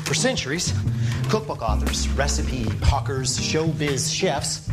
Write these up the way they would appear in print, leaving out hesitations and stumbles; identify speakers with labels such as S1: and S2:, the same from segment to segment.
S1: For centuries, cookbook authors, recipe hawkers, showbiz chefs,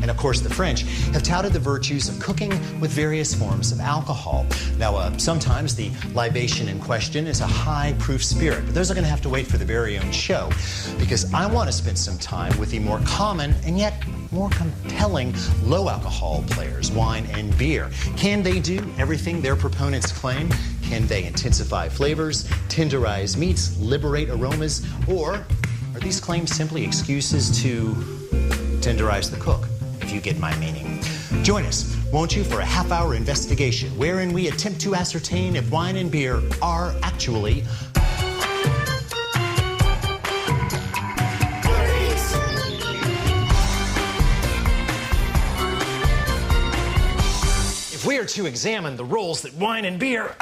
S1: and of course the French, have touted the virtues of cooking with various forms of alcohol. Now, sometimes the libation in question is a high-proof spirit, but those are going to have to wait for the very own show, because I want to spend some time with the more common and yet more compelling low-alcohol players, wine and beer. Can they do everything their proponents claim? Can they intensify flavors, tenderize meats, liberate aromas, or are these claims simply excuses to tenderize the cook? If you get my meaning. Join us, won't you, for a half-hour investigation wherein we attempt to ascertain if wine and beer are actually If we are to examine the roles that wine and beer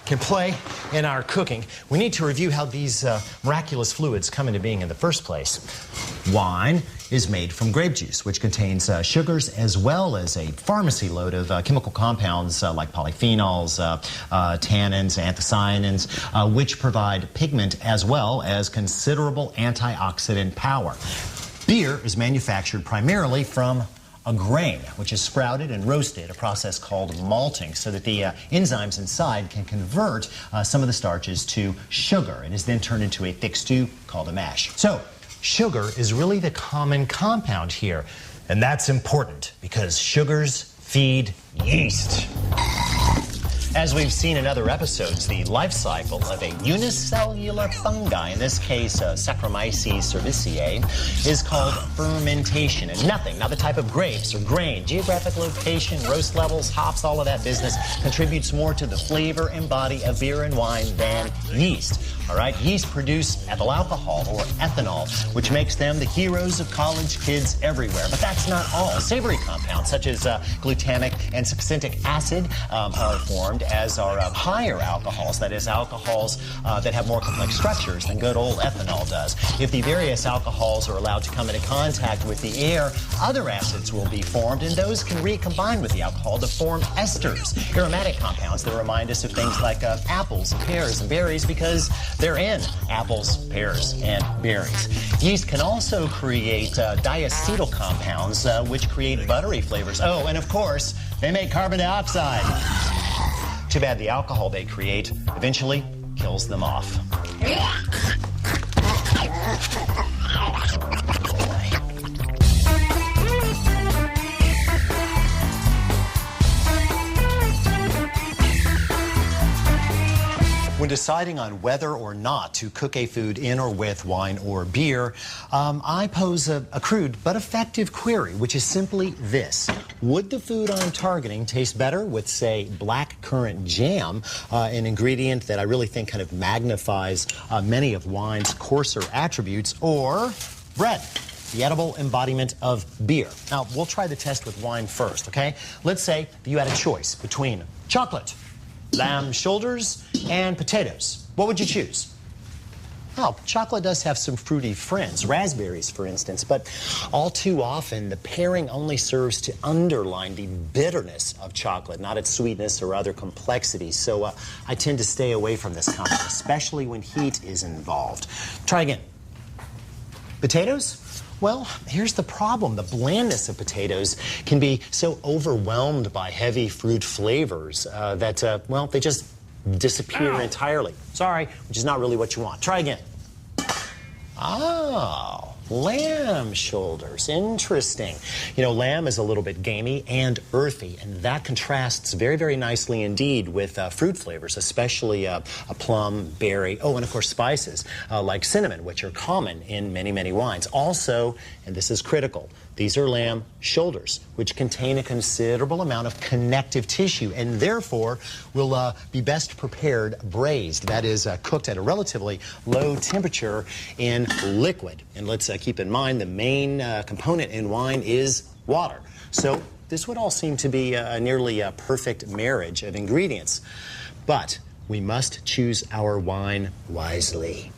S1: can play in our cooking, we need to review how these miraculous fluids come into being in the first place. Wine is made from grape juice, which contains sugars as well as a pharmacy load of chemical compounds like polyphenols, tannins, anthocyanins, which provide pigment as well as considerable antioxidant power. Beer is manufactured primarily from a grain, which is sprouted and roasted, a process called malting, so that the enzymes inside can convert some of the starches to sugar and is then turned into a thick stew called a mash. So, sugar is really the common compound here, and that's important because sugars feed yeast. As we've seen in other episodes, the life cycle of a unicellular fungi, in this case Saccharomyces cerevisiae, is called fermentation. And nothing, not the type of grapes or grain, geographic location, roast levels, hops, all of that business, contributes more to the flavor and body of beer and wine than yeast. All right, yeast produce ethyl alcohol, or ethanol, which makes them the heroes of college kids everywhere. But that's not all. Savory compounds, such as glutamic and succinic acid, are formed, as are higher alcohols, that is, alcohols that have more complex structures than good old ethanol does. If the various alcohols are allowed to come into contact with the air, other acids will be formed, and those can recombine with the alcohol to form esters, aromatic compounds that remind us of things like apples, pears, and berries, because they're in apples, pears, and berries. Yeast can also create diacetyl compounds, which create buttery flavors. Oh, and of course, they make carbon dioxide. Too bad the alcohol they create eventually kills them off. When deciding on whether or not to cook a food in or with wine or beer, I pose a crude but effective query, which is simply this. Would the food I'm targeting taste better with, say, black currant jam, an ingredient that I really think kind of magnifies many of wine's coarser attributes, or bread, the edible embodiment of beer? Now, we'll try the test with wine first, okay? Let's say you had a choice between chocolate, lamb shoulders, and potatoes. What would you choose? Well, chocolate does have some fruity friends, raspberries, for instance, but all too often the pairing only serves to underline the bitterness of chocolate, not its sweetness or other complexities. So I tend to stay away from this combo, especially when heat is involved. Try again. Potatoes? Well, here's the problem. The blandness of potatoes can be so overwhelmed by heavy fruit flavors that, well, they just disappear entirely. Sorry, which is not really what you want. Try again. Oh, lamb shoulders. Interesting. You know, lamb is a little bit gamey and earthy, and that contrasts very, very nicely indeed with fruit flavors, especially a plum, berry, oh, and of course spices like cinnamon, which are common in many, many wines. Also, and this is critical, these are lamb shoulders, which contain a considerable amount of connective tissue and therefore will be best prepared braised, that is, cooked at a relatively low temperature in liquid. And let's keep in mind the main component in wine is water. So this would all seem to be a nearly perfect marriage of ingredients. But we must choose our wine wisely.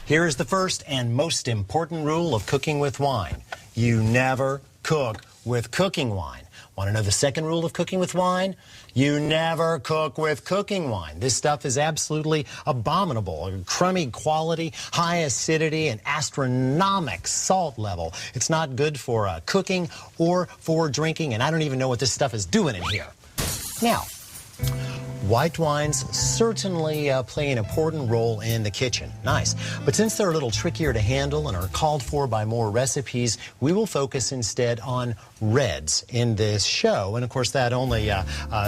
S1: Here is the first and most important rule of cooking with wine. You never cook with cooking wine. Want to know the second rule of cooking with wine? You never cook with cooking wine. This stuff is absolutely abominable. Crummy quality, high acidity, and astronomic salt level. It's not good for cooking or for drinking, and I don't even know what this stuff is doing in here. Now, white wines certainly play an important role in the kitchen. Nice. But since they're a little trickier to handle and are called for by more recipes, we will focus instead on reds in this show. And of course, that only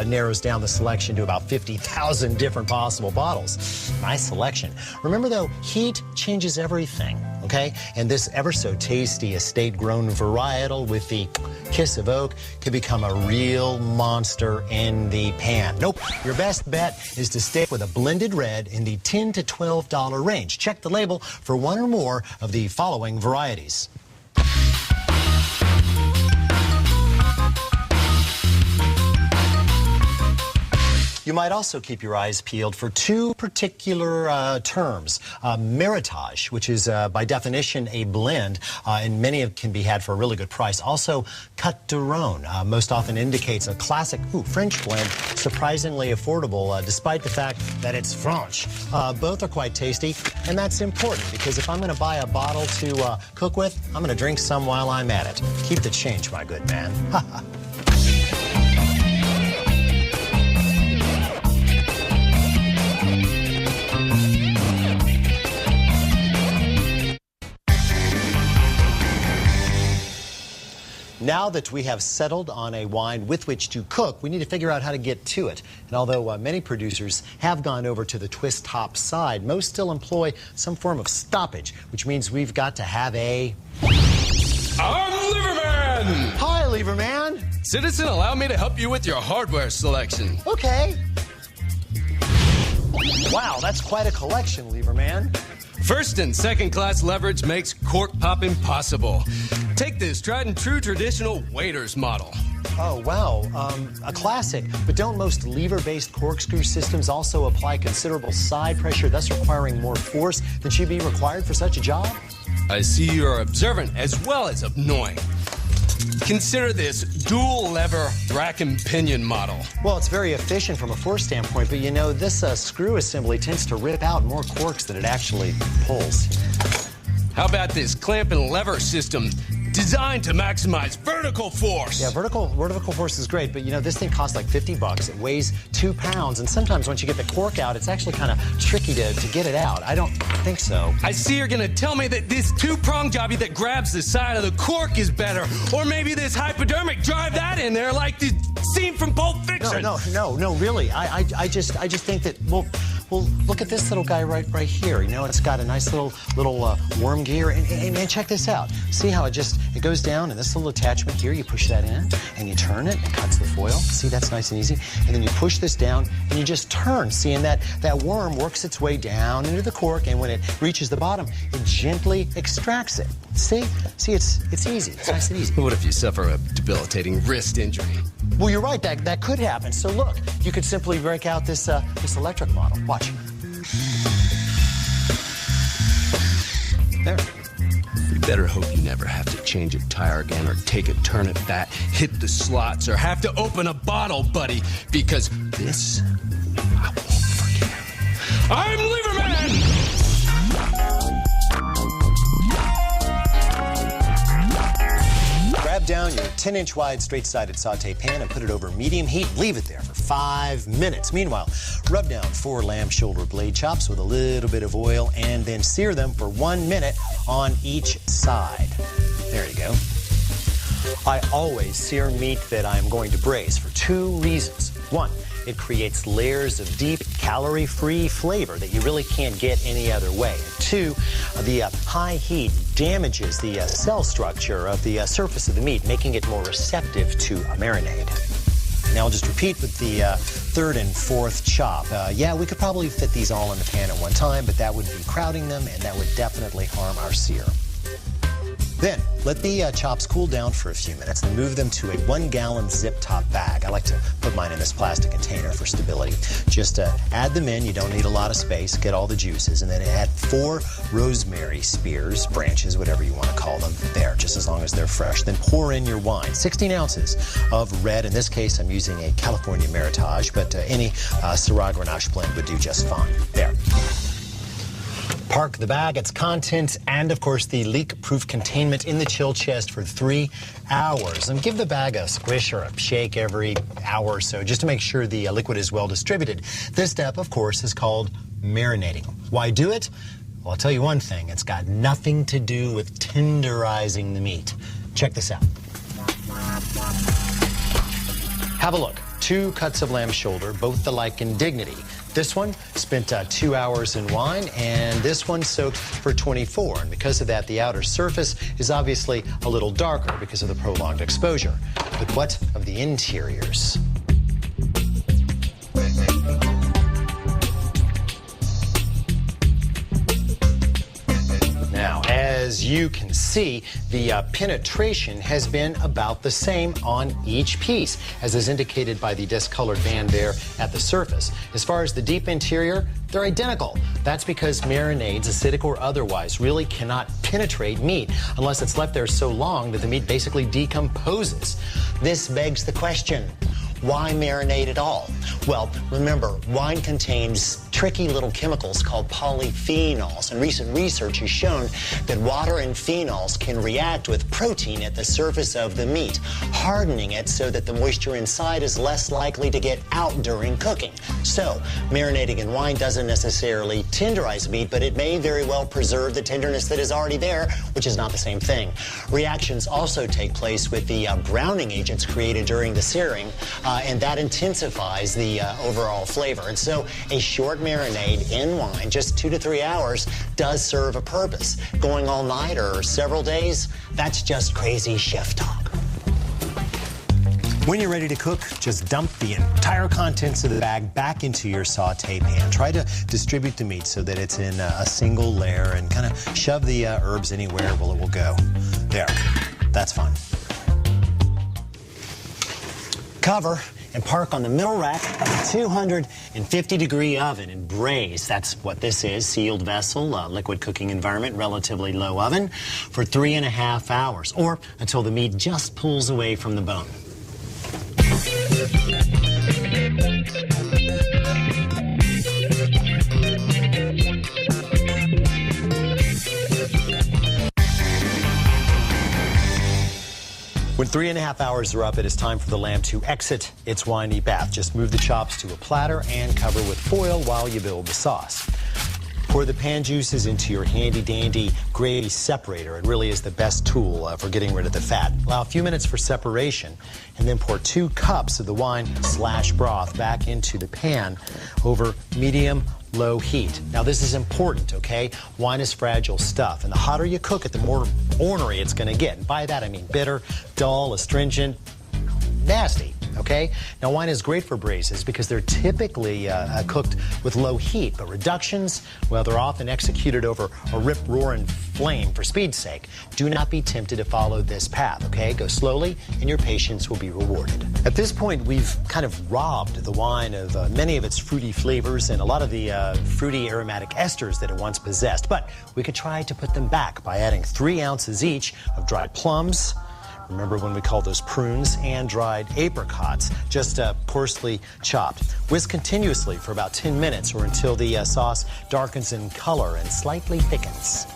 S1: narrows down the selection to about 50,000 different possible bottles. Nice selection. Remember, though, heat changes everything, okay? And this ever so tasty estate-grown varietal with the kiss of oak could become a real monster in the pan. Nope. Your best bet is to stick with a blended red in the $10 to $12 range. Check the label for one or more of the following varieties. You might also keep your eyes peeled for two particular terms. Meritage, which is by definition a blend, and many of can be had for a really good price. Also, Cut de Rhone most often indicates a classic French blend, surprisingly affordable, despite the fact that it's French. Both are quite tasty, and that's important because if I'm going to buy a bottle to cook with, I'm going to drink some while I'm at it. Keep the change, my good man. Now that we have settled on a wine with which to cook, we need to figure out how to get to it. And although many producers have gone over to the twist top side, most still employ some form of stoppage, which means we've got to have a...
S2: I'm Liverman!
S1: Hi, Liverman!
S2: Citizen, allow me to help you with your hardware selection.
S1: Okay. Wow, that's quite a collection, Liverman.
S2: First and second class leverage makes cork popping possible. Take this tried and true traditional waiter's model.
S1: Oh, wow. A classic. But don't most lever-based corkscrew systems also apply considerable side pressure, thus requiring more force than should be required for such a job?
S2: I see you're observant as well as annoying. Consider this dual lever rack and pinion model.
S1: Well, it's very efficient from a force standpoint, but you know, this screw assembly tends to rip out more corks than it actually pulls.
S2: How about this clamp and lever system designed to maximize vertical force?
S1: Yeah, vertical force is great, but you know, this thing costs like 50 bucks. It weighs 2 pounds, and sometimes once you get the cork out, it's actually kind of tricky to get it out. I don't think so.
S2: I see you're gonna tell me that this two-prong jobby that grabs the side of the cork is better, or maybe this hypodermic, drive that in there like the scene from Pulp Fiction.
S1: No, really. I just think that, well, look at this little guy right here. You know, it's got a nice little worm gear, and man, check this out. See how it goes down, and this little attachment here, you push that in, and you turn it, it cuts the foil. See, that's nice and easy. And then you push this down, and you just turn. See, and that worm works its way down into the cork, and when it reaches the bottom, it gently extracts it. See, it's easy. It's nice and easy.
S2: What if you suffer a debilitating wrist injury?
S1: Well, you're right. That could happen. So look, you could simply break out this electric model. Watch. There.
S2: You better hope you never have to change a tire again or take a turn at that, hit the slots, or have to open a bottle, buddy, because this I won't forget. I'm Liverman!
S1: Grab down your 10-inch wide straight-sided saute pan and put it over medium heat. Leave it there for 5 minutes. Meanwhile, rub down 4 lamb shoulder blade chops with a little bit of oil and then sear them for 1 minute on each side. There you go. I always sear meat that I'm going to braise for 2 reasons. 1, it creates layers of deep, calorie-free flavor that you really can't get any other way. And 2, the high heat damages the cell structure of the surface of the meat, making it more receptive to a marinade. Now I'll just repeat with the 3rd and 4th chop. Yeah, we could probably fit these all in the pan at one time, but that would be crowding them, and that would definitely harm our sear. Then, let the chops cool down for a few minutes and move them to a 1-gallon zip-top bag. I like to put mine in this plastic container for stability. Just add them in. You don't need a lot of space. Get all the juices. And then add 4 rosemary spears, branches, whatever you want to call them, there, just as long as they're fresh. Then pour in your wine. 16 ounces of red. In this case, I'm using a California Meritage, but any Syrah Grenache blend would do just fine. There. Park the bag, its contents, and of course the leak-proof containment in the chill chest for 3 hours. And give the bag a squish or a shake every hour or so just to make sure the liquid is well distributed. This step, of course, is called marinating. Why do it? Well, I'll tell you one thing. It's got nothing to do with tenderizing the meat. Check this out. Have a look. 2 cuts of lamb shoulder, both alike in dignity. This one spent 2 hours in wine, and this one soaked for 24. And because of that, the outer surface is obviously a little darker because of the prolonged exposure. But what of the interiors? Now, as you can see, the penetration has been about the same on each piece, as is indicated by the discolored band there at the surface. As far as the deep interior, they're identical. That's because marinades, acidic or otherwise, really cannot penetrate meat unless it's left there so long that the meat basically decomposes. This begs the question, why marinate at all? Well, remember, wine contains tricky little chemicals called polyphenols, and recent research has shown that water and phenols can react with protein at the surface of the meat, hardening it so that the moisture inside is less likely to get out during cooking. So, marinating in wine doesn't necessarily tenderize meat, but it may very well preserve the tenderness that is already there, which is not the same thing. Reactions also take place with the browning agents created during the searing, and that intensifies the overall flavor. And so a short marinade in wine, just 2 to 3 hours, does serve a purpose. Going all night or several days, that's just crazy chef talk. When you're ready to cook, just dump the entire contents of the bag back into your saute pan. Try to distribute the meat so that it's in a single layer and kind of shove the herbs anywhere where it will go. There, that's fine. Cover and park on the middle rack of a 250-degree oven and braise. That's what this is, sealed vessel, liquid cooking environment, relatively low oven, for 3.5 hours, or until the meat just pulls away from the bone. When 3.5 hours are up, it is time for the lamb to exit its windy bath. Just move the chops to a platter and cover with foil while you build the sauce. Pour the pan juices into your handy-dandy gravy separator. It really is the best tool for getting rid of the fat. Allow a few minutes for separation, and then pour 2 cups of the wine/broth back into the pan over medium-low heat. Now, this is important, okay? Wine is fragile stuff, and the hotter you cook it, the more ornery it's going to get. And by that, I mean bitter, dull, astringent, nasty. Okay? Now, wine is great for braises because they're typically cooked with low heat, but reductions, well, they're often executed over a rip-roaring flame for speed's sake. Do not be tempted to follow this path, okay? Go slowly, and your patience will be rewarded. At this point, we've kind of robbed the wine of many of its fruity flavors and a lot of the fruity aromatic esters that it once possessed, but we could try to put them back by adding 3 ounces each of dried plums. Remember when we called those prunes, and dried apricots, just coarsely chopped. Whisk continuously for about 10 minutes or until the sauce darkens in color and slightly thickens.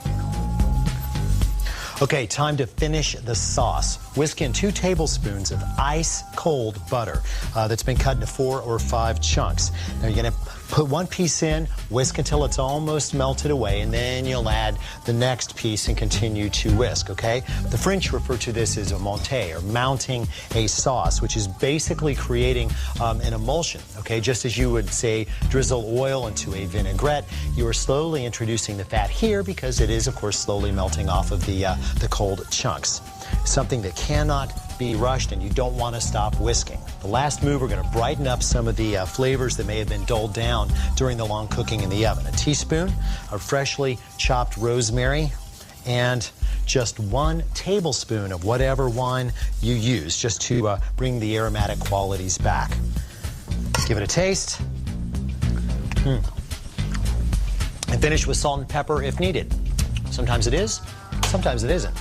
S1: Okay, time to finish the sauce. Whisk in 2 tablespoons of ice-cold butter that's been cut into 4 or 5 chunks. Now you're going to put 1 piece in, whisk until it's almost melted away, and then you'll add the next piece and continue to whisk, okay? The French refer to this as a monter, or mounting a sauce, which is basically creating an emulsion, okay? Just as you would, say, drizzle oil into a vinaigrette, you are slowly introducing the fat here because it is, of course, slowly melting off of the cold chunks. Something that cannot be rushed, and you don't want to stop whisking. The last move, we're going to brighten up some of the flavors that may have been dulled down during the long cooking in the oven. A teaspoon of freshly chopped rosemary and just 1 tablespoon of whatever wine you use, just to bring the aromatic qualities back. Give it a taste. And finish with salt and pepper if needed. Sometimes it is, sometimes it isn't.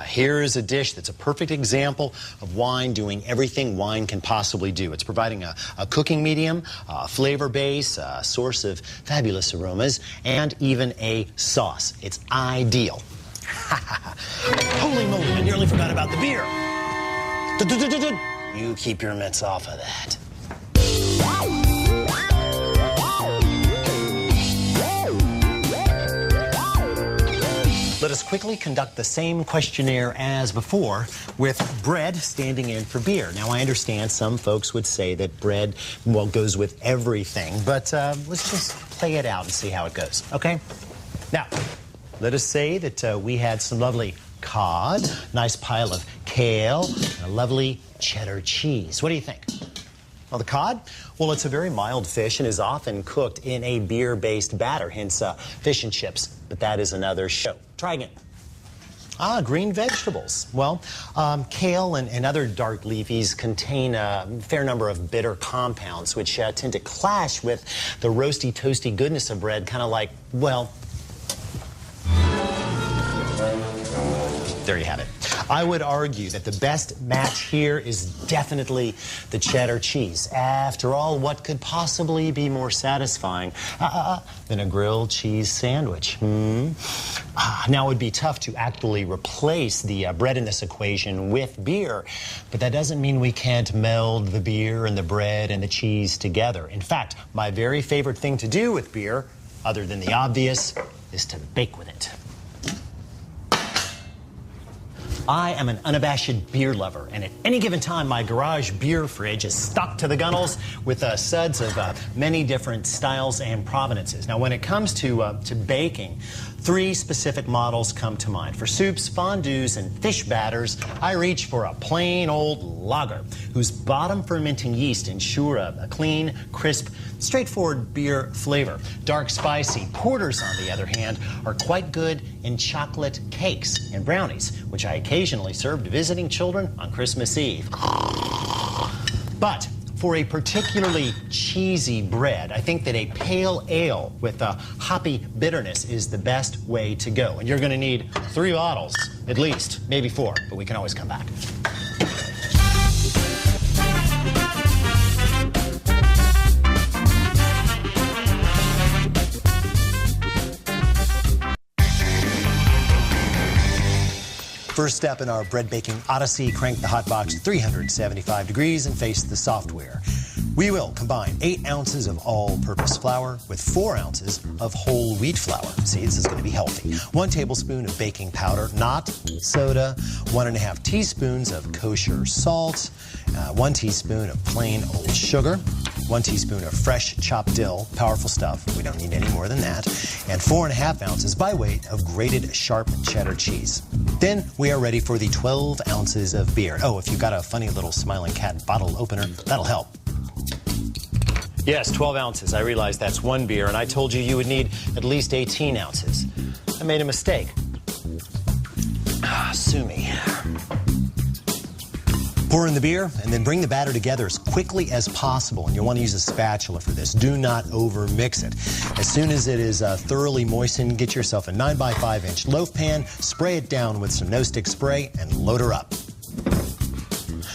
S1: Here is a dish that's a perfect example of wine doing everything wine can possibly do. It's providing a cooking medium, a flavor base, a source of fabulous aromas, and even a sauce. It's ideal. Holy moly, I nearly forgot about the beer. You keep your mitts off of that. Let us quickly conduct the same questionnaire as before, with bread standing in for beer. Now, I understand some folks would say that bread, well, goes with everything, but let's just play it out and see how it goes, okay? Now, let us say that we had some lovely cod, nice pile of kale, and a lovely cheddar cheese. What do you think? Well, the cod? Well, it's a very mild fish and is often cooked in a beer-based batter, hence fish and chips. But that is another show. Try again. Green vegetables. Well, kale and other dark leafies contain a fair number of bitter compounds, which tend to clash with the roasty, toasty goodness of bread, kind of like, well, there you have it. I would argue that the best match here is definitely the cheddar cheese. After all, what could possibly be more satisfying than a grilled cheese sandwich? Now, it would be tough to actually replace the bread in this equation with beer, but that doesn't mean we can't meld the beer and the bread and the cheese together. In fact, my very favorite thing to do with beer, other than the obvious, is to bake with it. I am an unabashed beer lover, and at any given time, my garage beer fridge is stocked to the gunnels with suds of many different styles and provenances. Now, when it comes to baking, 3 specific models come to mind. For soups, fondues, and fish batters, I reach for a plain old lager, whose bottom fermenting yeast ensure a clean, crisp, straightforward beer flavor. Dark, spicy porters, on the other hand, are quite good in chocolate cakes and brownies, which I occasionally serve to visiting children on Christmas Eve. But for a particularly cheesy bread, I think that a pale ale with a hoppy bitterness is the best way to go. And you're going to need 3 bottles, at least, maybe 4, but we can always come back. First step in our bread baking odyssey, crank the hot box to 375 degrees and face the software. We will combine 8 ounces of all-purpose flour with 4 ounces of whole wheat flour. See, this is going to be healthy. 1 tablespoon of baking powder, not soda, 1½ teaspoons of kosher salt, 1 teaspoon of plain old sugar, 1 teaspoon of fresh chopped dill, powerful stuff, we don't need any more than that, and 4½ ounces by weight of grated sharp cheddar cheese. Then we are ready for the 12 ounces of beer. Oh, if you've got a funny little smiling cat bottle opener, that'll help. Yes, 12 ounces. I realize that's 1 beer, and I told you would need at least 18 ounces. I made a mistake. Sue me. Pour in the beer, and then bring the batter together as quickly as possible. And you'll want to use a spatula for this. Do not over-mix it. As soon as it is thoroughly moistened, get yourself a 9x5-inch loaf pan, spray it down with some no-stick spray, and load her up.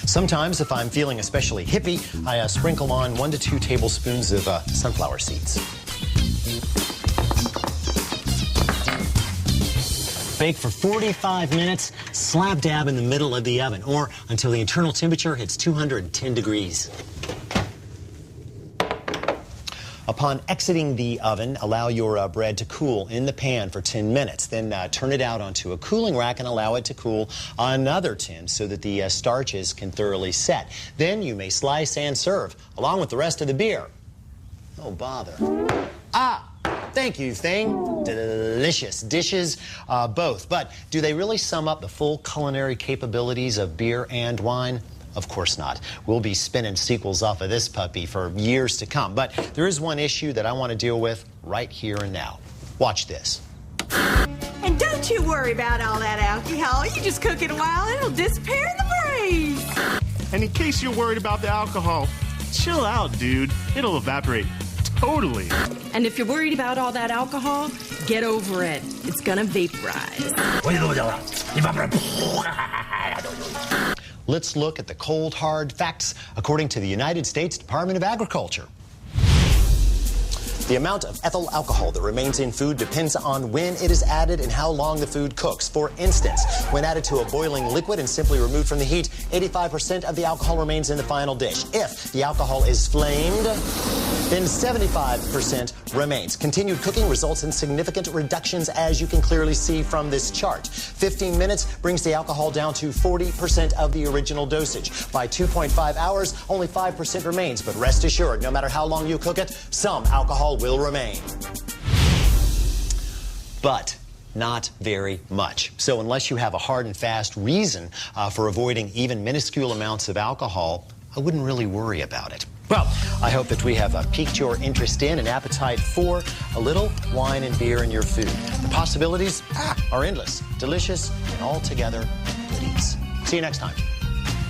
S1: Sometimes, if I'm feeling especially hippie, I sprinkle on 1 to 2 tablespoons of sunflower seeds. Bake for 45 minutes, slap dab in the middle of the oven, or until the internal temperature hits 210 degrees. Upon exiting the oven, allow your bread to cool in the pan for 10 minutes. Then turn it out onto a cooling rack and allow it to cool another 10 so that the starches can thoroughly set. Then you may slice and serve, along with the rest of the beer. Oh, bother. Thank you, Thing. Delicious dishes, both. But do they really sum up the full culinary capabilities of beer and wine? Of course not. We'll be spinning sequels off of this puppy for years to come. But there is one issue that I want to deal with right here and now. Watch this.
S3: And don't you worry about all that alcohol. You just cook it a while, it'll disappear in the breeze.
S4: And in case you're worried about the alcohol, chill out, dude. It'll evaporate. Totally.
S3: And if you're worried about all that alcohol, get over it. It's gonna vaporize.
S1: Let's look at the cold, hard facts according to the United States Department of Agriculture. The amount of ethyl alcohol that remains in food depends on when it is added and how long the food cooks. For instance, when added to a boiling liquid and simply removed from the heat, 85% of the alcohol remains in the final dish. If the alcohol is flamed, then 75% remains. Continued cooking results in significant reductions, as you can clearly see from this chart. 15 minutes brings the alcohol down to 40% of the original dosage. By 2.5 hours, only 5% remains, but rest assured, no matter how long you cook it, some alcohol will remain. But not very much. So unless you have a hard and fast reason for avoiding even minuscule amounts of alcohol, I wouldn't really worry about it. Well, I hope that we have piqued your interest in and appetite for a little wine and beer in your food. The possibilities are endless, delicious, and altogether goodies. See you next time.